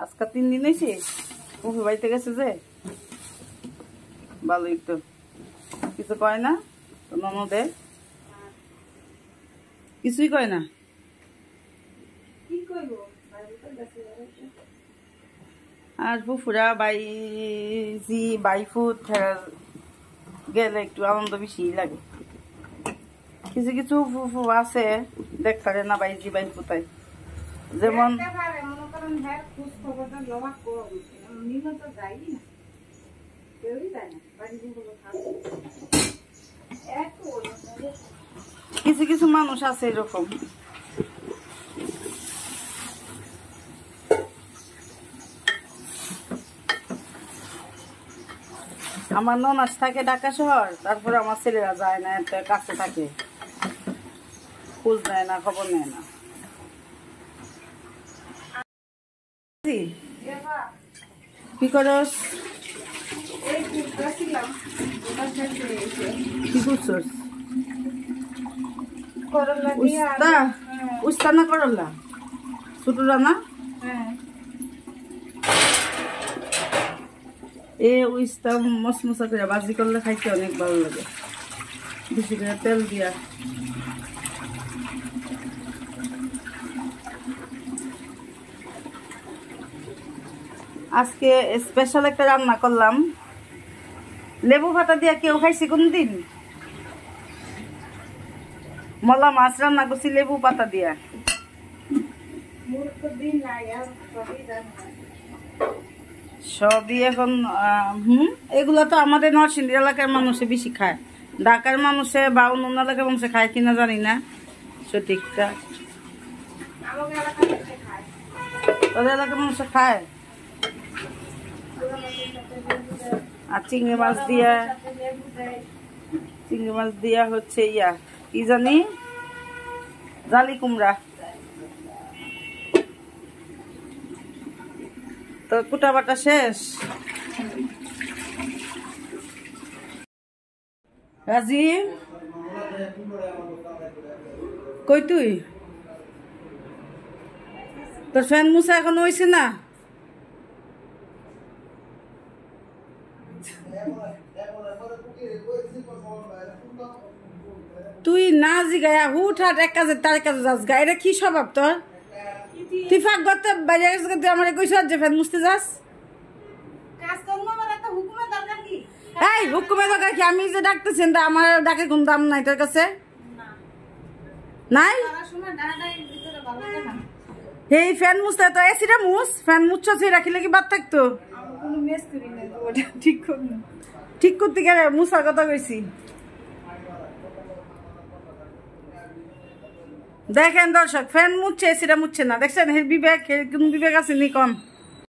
আজকে 3 দিন হয়েছে ফুফু বাড়িতে গেছে যে ভালোই তো কিছু কয় না তো ননদে কিছুই কয় না আর ফুফুরা বাইজি বাইফুট গেলে একটু আনন্দ বেশি লাগে কিছু কিছু ফুফু আছে দেখতে না বাইজি বাইফুতাই যেমন কিছু কিছু মানুষ আছে এরকম আমার ননাস থাকে ঢাকা শহর তারপরে আমার ছেলেরা যায় না এত কাছে থাকে খোঁজ নেয় না খবর নেয় না কি করস কি করছস উস্তা না করলা ছোটরা না এ উস্তা মশমশা করে ভাজি করলে খাইতে অনেক ভালো লাগে বেশি করে তেল দিয়া আজকে স্পেশাল একটা রান্না করলাম লেবু পাতা দিয়া কেউ খাইছি কোনদিন মলা মাছ রান্না করছি লেবু পাতা দিয়া সবই এখন এগুলা তো আমাদের নরসিংদী এলাকার মানুষে বেশি খায় ঢাকার মানুষে বা অন্য এলাকার মানুষে খায় কিনা জানি না সঠিকটা ওদের এলাকার মানুষে খায় আর চিংড়ি মাছ দিয়া হচ্ছে ইয়া কি জানি জালি কুমড়া তো কুটা বাটা শেষ রাজি কই তুই তোর ফ্যান মুছা এখন হয়েছে না তুই না জিগায়া হুটহাট এক কাজে তার কাজে যাস গায়ে কি স্বভাব তোর তুই ফাঁক করতে বাইরে গেছে তুই আমার কইস যে ফ্যান মুছতে যাস এই হুকুমের দরকার কি আমি যে ডাকতেছেন তা আমার ডাকে কোন দাম নাই তোর কাছে নাই এই ফ্যান মুছতে তো এসিটা মুছ ফ্যান মুছছ রাখিলে কি বাদ থাকতো ঠিক করতে গেলে মুছার কথা কইছি দেখেন দর্শক ফ্যান মুছছে এসিটা মুছছে না দেখছেন বিবেক কোন বিবেক আছে নি কম